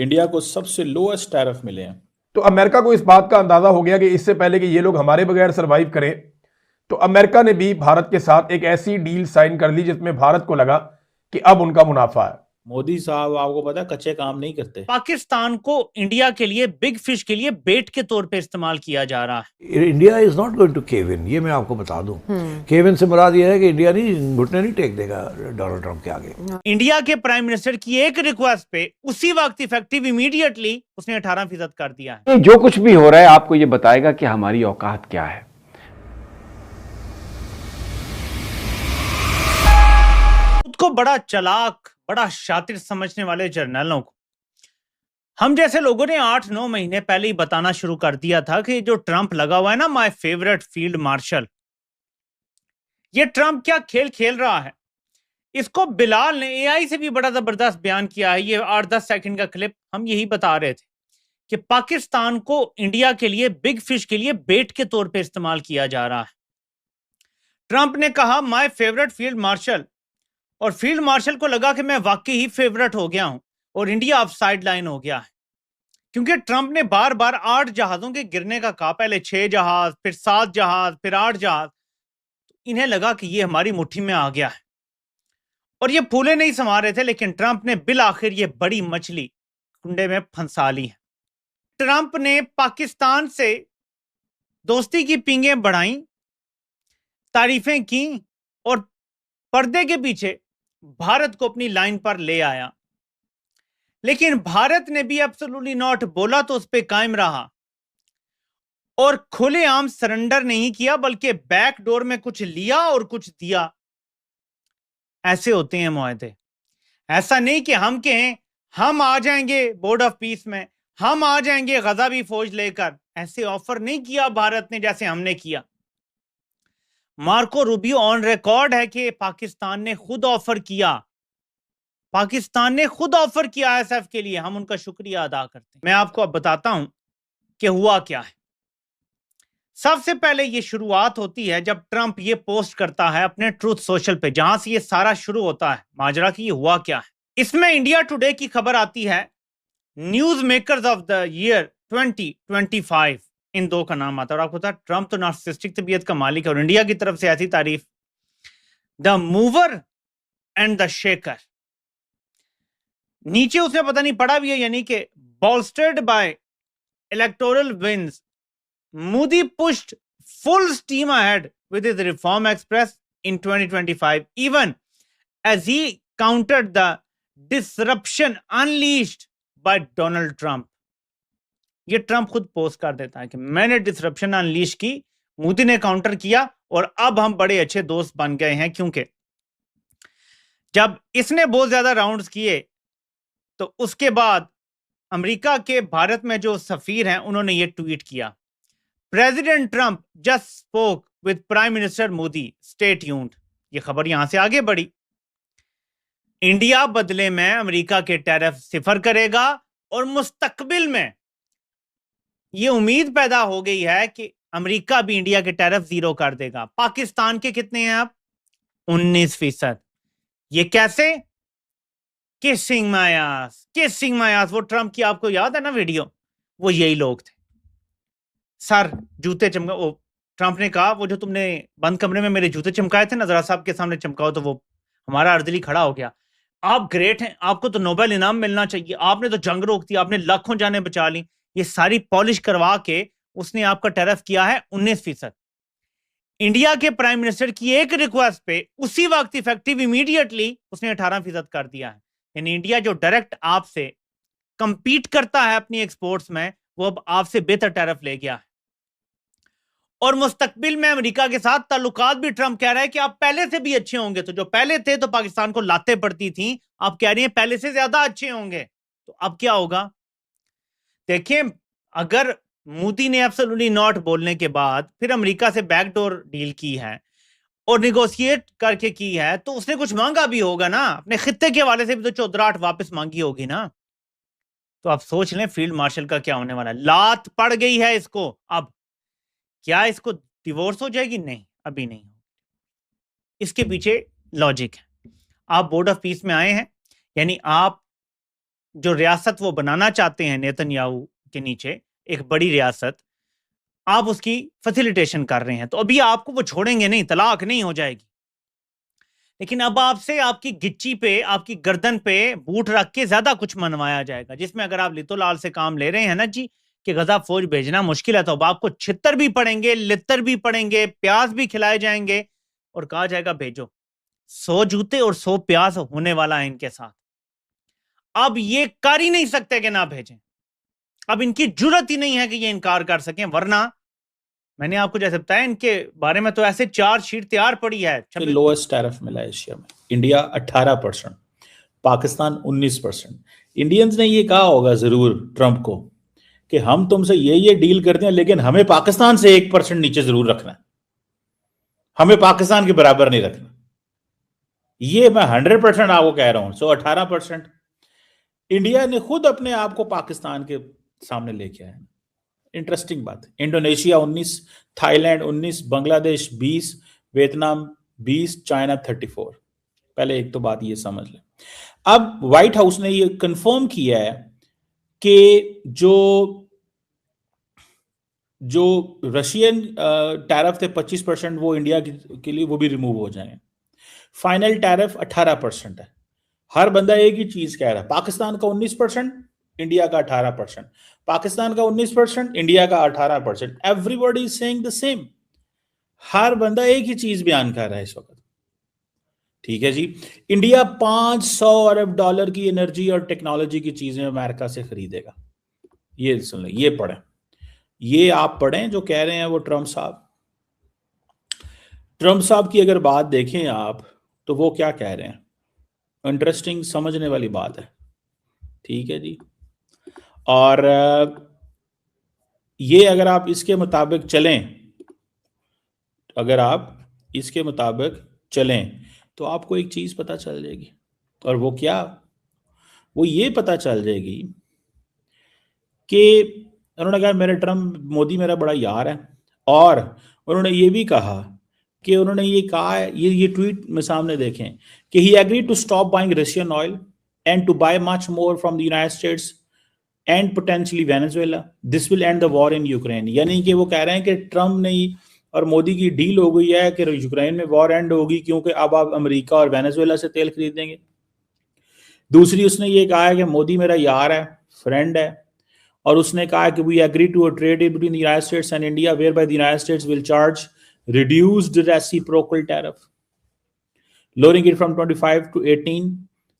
India को सबसे lowest tariff मिले हैं। तो अमेरिका को इस बात का अंदाजा हो गया कि इससे पहले कि ये लोग हमारे बगैर सरवाइव करें, तो अमेरिका ने भी भारत के साथ एक ऐसी डील साइन कर ली जिसमें भारत को लगा कि अब उनका मुनाफा है। मोदी साहब आपको पता है कच्चे काम नहीं करते। पाकिस्तान को इंडिया के लिए बिग फिश के लिए बेट के तौर पे इस्तेमाल किया जा रहा है। India is not going to cave in, ये मैं आपको बता दूं। केव इन से मुराद ये है कि इंडिया नहीं, घुटने नहीं टेक देगा डोनाल्ड ट्रंप के आगे। इंडिया के प्राइम मिनिस्टर की एक रिक्वेस्ट पे उसी वक्त इफेक्टिव इमीडिएटली उसने 18% कर दिया है। जो कुछ भी हो रहा है आपको ये बताएगा कि हमारी औकात क्या है। खुद को बड़ा चालाक, बड़ा शातिर समझने वाले जर्नलों को हम जैसे लोगों ने 8-9 महीने पहले ही बताना शुरू कर दिया था कि जो ट्रंप लगा हुआ है ना, माय फेवरेट फील्ड मार्शल, ये ट्रंप क्या खेल खेल रहा है। इसको बिलाल ने एआई से भी बड़ा जबरदस्त बयान किया है। ये 8-10 सेकंड का क्लिप हम यही बता रहे थे कि पाकिस्तान को इंडिया के लिए बिग फिश के लिए बेट के तौर पे इस्तेमाल किया जा रहा है। ट्रंप ने कहा माय फेवरेट फील्ड मार्शल, और फील्ड मार्शल को लगा कि मैं वाकई ही फेवरेट हो गया हूं और इंडिया अब साइड लाइन हो गया है, क्योंकि ट्रंप ने बार बार 8 जहाजों के गिरने का कहा। पहले 6 जहाज, फिर 7 जहाज, फिर 8 जहाज। इन्हें लगा कि ये हमारी मुट्ठी में आ गया है और ये फूले नहीं समा रहे थे, लेकिन ट्रंप ने बिल आखिर ये बड़ी मछली कुंडे में फंसा ली है। ट्रंप ने पाकिस्तान से दोस्ती की पींगें बढ़ाई, तारीफें की और पर्दे के पीछे भारत को अपनी लाइन पर ले आया। लेकिन भारत ने भी एब्सोल्युटली नॉट बोला तो उस पर कायम रहा और खुलेआम सरेंडर नहीं किया, बल्कि बैक डोर में कुछ लिया और कुछ दिया। ऐसे होते हैं मुआहदे। ऐसा नहीं कि हम कहें हम आ जाएंगे बोर्ड ऑफ पीस में, हम आ जाएंगे गजाबी फौज लेकर। ऐसे ऑफर नहीं किया भारत ने जैसे हमने किया। मार्को रूबियो ऑन रिकॉर्ड है कि पाकिस्तान ने खुद ऑफर किया, पाकिस्तान ने खुद ऑफर किया आईएसएफ के लिए। हम उनका शुक्रिया अदा करते हैं। मैं आपको अब बताता हूं कि हुआ क्या है। सबसे पहले ये शुरुआत होती है जब ट्रंप ये पोस्ट करता है अपने ट्रूथ सोशल पे, जहां से ये सारा शुरू होता है माजरा की। ये हुआ क्या है, इसमें इंडिया टुडे की खबर आती है, news makers of the year 2025, इन दो का नाम आता है। और आपको पता है ट्रंप तो नार्सिसिस्टिक तबीयत का मालिक है और इंडिया की तरफ से ऐसी तारीफ, the mover and the shaker. नीचे उसने पता नहीं पढ़ा भी है, यानी कि bolstered by electoral wins, Modi pushed full steam ahead with his reform express in 2025, even as he countered the disruption unleashed by Donald Trump. ये ट्रंप खुद पोस्ट कर देता है कि मैंने डिसरप्शन अनलीश की, मोदी ने काउंटर किया और अब हम बड़े अच्छे दोस्त बन गए हैं। क्योंकि जब इसने बहुत ज्यादा राउंड्स किए तो उसके बाद अमेरिका के भारत में जो सफीर हैं उन्होंने ये ट्वीट किया, president Trump just spoke with prime minister Modi, stay tuned. ये खबर यहां से आगे बढ़ी। इंडिया बदले में अमेरिका के टैरिफ सिफर करेगा और मुस्तकबिल में ये उम्मीद पैदा हो गई है कि अमेरिका भी इंडिया के टैरिफ 0 कर देगा। पाकिस्तान के कितने हैं अब? 19%। ये कैसे? Kissing my ass, kissing my ass. वो ट्रंप की आपको याद है ना वीडियो, वो यही लोग थे। सर जूते चमका, वो ट्रंप ने कहा वो जो तुमने बंद कमरे में मेरे जूते चमकाए थे ना, जरा साहब के सामने चमकाओ, तो वो हमारा अर्दली खड़ा हो गया। आप ग्रेट हैं, आपको तो नोबेल इनाम मिलना चाहिए, आपने तो जंग रोक दी, आपने लाखों जानें बचा ली। ये सारी पॉलिश करवा के उसने आपका टैरिफ किया है 19%। इंडिया के प्राइम मिनिस्टर की एक रिक्वेस्ट पे उसी वक्त इफेक्टिव इमीडिएटली उसने 18% कर दिया है। यानी इंडिया जो डायरेक्ट आपसे कंपीट करता है अपनी एक्सपोर्ट्स में, वो अब आपसे बेहतर टैरिफ ले गया है। और मुस्तकबिल में अमेरिका के साथ ताल्लुकात भी ट्रंप कह रहा है कि आप पहले से भी अच्छे होंगे। तो जो पहले थे तो पाकिस्तान को लाते पड़ती थी, आप कह रही हैं पहले से ज्यादा अच्छे होंगे। तो अब क्या होगा देखिए, अगर मोदी ने एब्सोल्युटली नॉट बोलने के बाद फिर अमेरिका से बैकडोर डील की है और निगोशिएट करके की है, तो उसने कुछ मांगा भी होगा ना, अपने खित्ते के वाले से भी तो चौधराहट वापस मांगी होगी ना। तो आप सोच लें फील्ड मार्शल का क्या होने वाला है। लात पड़ गई है इसको। अब क्या इसको डिवोर्स हो जाएगी? नहीं, अभी नहीं। इसके पीछे लॉजिक है। आप बोर्ड ऑफ पीस में आए हैं, यानी आप जो रियासत वो बनाना चाहते हैं नेतन्याहू के नीचे, एक बड़ी रियासत, आप उसकी फैसिलिटेशन कर रहे हैं, तो अभी आपको वो छोड़ेंगे नहीं, तलाक नहीं हो जाएगी। लेकिन अब आपसे आपकी गिच्ची पे, आपकी गर्दन पे बूट रख के ज्यादा कुछ मनवाया जाएगा, जिसमें अगर आप लितोलाल से काम ले रहे हैं ना जी कि गजा फौज भेजना मुश्किल है, तो अब आपको छितर भी पड़ेंगे, लितर भी पड़ेंगे, प्याज भी खिलाए जाएंगे और कहा जाएगा भेजो। 100 जूते और 100 प्याज होने वाला है इनके साथ। अब ये कर ही नहीं सकते कि ना भेजें, अब इनकी जरूरत ही नहीं है कि ये इनकार कर सकें, वरना मैंने आपको जैसे बताया इनके बारे में तो ऐसे चार्जशीट तैयार पड़ी है। लोएस्ट टैरिफ मिला है एशिया में, इंडिया 18%, पाकिस्तान 19%। इंडियंस ने ये कहा होगा जरूर ट्रंप को कि हम तुमसे ये डील करते हैं, लेकिन हमें पाकिस्तान से 1% नीचे जरूर रखना है, हमें पाकिस्तान के बराबर नहीं रखना। ये मैं 100% आपको कह रहा हूं। सो 18% इंडिया ने खुद अपने आप को पाकिस्तान के सामने लेके आया। इंटरेस्टिंग बात है। Indonesia 19, Thailand 19, Bangladesh 20, Vietnam 20, China 34। पहले एक तो बात ये समझ लें। अब व्हाइट हाउस ने ये कंफर्म किया है कि जो रशियन टैरिफ थे 25% वो इंडिया के लिए वो भी रिमूव हो जाएंगे। फाइनल टैरिफ 18% है। हर बंदा एक ही चीज कह रहा है, पाकिस्तान का 19%, इंडिया का 18%, पाकिस्तान का 19%, इंडिया का 18%। Everybody is saying the same. हर बंदा एक ही चीज बयान कर रहा है इस वक्त। ठीक है जी। इंडिया $500 अरब की एनर्जी और टेक्नोलॉजी की चीजें अमेरिका से खरीदेगा। ये सुन लें, ये पढ़ें, ये आप पढ़ें जो कह रहे हैं वो ट्रंप साहब की अगर बात देखें आप तो वो क्या कह रहे हैं, इंटरेस्टिंग, समझने वाली बात है। ठीक है जी। और ये अगर आप इसके मुताबिक चलें तो आपको एक चीज पता चल जाएगी। और वो क्या? वो ये पता चल जाएगी कि उन्होंने कहा मोदी मेरा बड़ा यार है, और उन्होंने ये भी कहा कि उन्होंने ये कहा है, ये ट्वीट में सामने देखें कि he agree to stop buying Russian oil and to buy much more from the United States and potentially Venezuela, this will end the war in Ukraine. यानी कि वो कह रहे हैं कि ट्रंप ने और मोदी की डील हो गई है कि यूक्रेन में वॉर एंड होगी, क्योंकि अब आप अमेरिका और वेनेजुएला से तेल खरीदेंगे। दूसरी उसने ये कहा है कि मोदी मेरा यार है, फ्रेंड है, और उसने कहा कि we agree to a trade between the United States and India whereby the United States will charge reduced reciprocal tariff, lowering it from 25 to 18.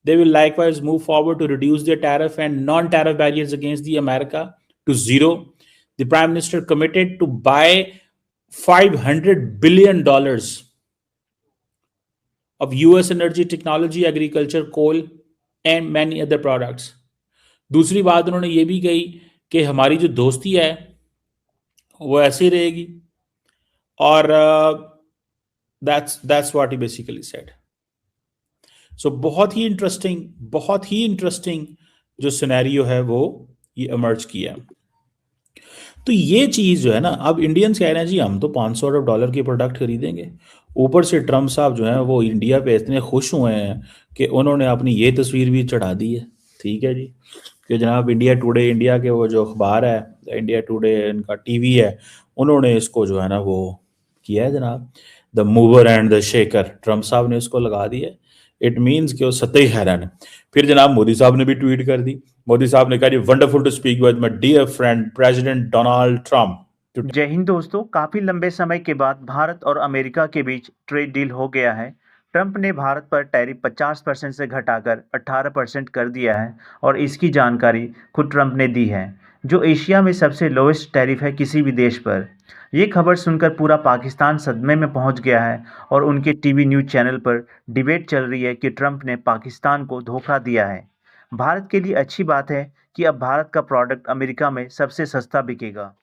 They will likewise move forward to reduce their tariff and non-tariff barriers against the America to zero. The Prime Minister committed to buy $500 billion of US energy, technology, agriculture, coal and many other products. दूसरी बात उन्होंने ये भी कही कि हमारी जो दोस्ती है वो ऐसी रहेगी, और that's what he basically said. So बहुत ही इंटरेस्टिंग जो सिनेरियो है वो ये इमर्ज किया। तो ये चीज जो है ना, अब इंडियंस कह रहे हैं जी हम तो $500 अरब के प्रोडक्ट खरीदेंगे। ऊपर से ट्रंप साहब जो है वो इंडिया पे इतने खुश हुए हैं कि उन्होंने अपनी ये तस्वीर भी चढ़ा दी है। ठीक है जी, कि जनाब इंडिया टुडे, इंडिया के वो जो अखबार है, इंडिया टुडे इनका टीवी है, उन्होंने इसको जो है ना वो किया है जनाब, the mover and the shaker, Trump साहब ने इसको लगा दिया। इट मीन्स कि वो सतही हैरान है। फिर जनाब मोदी साहब ने भी ट्वीट कर दी। मोदी साहब ने कहा, wonderful to speak with my dear friend president Donald Trump. Jai Hind दोस्तों, काफी लंबे समय के बाद भारत और अमेरिका के बीच ट्रेड डील हो गया है। ट्रंप ने भारत पर टैरिफ 50% से घटाकर 18% कर दिया है, और इसकी जानकारी खुद ट्रंप ने दी है, जो एशिया में सबसे लोएस्ट टैरिफ है किसी भी देश पर। ये खबर सुनकर पूरा पाकिस्तान सदमे में पहुंच गया है, और उनके टीवी न्यूज़ चैनल पर डिबेट चल रही है कि ट्रंप ने पाकिस्तान को धोखा दिया है। भारत के लिए अच्छी बात है कि अब भारत का प्रोडक्ट अमेरिका में सबसे सस्ता बिकेगा।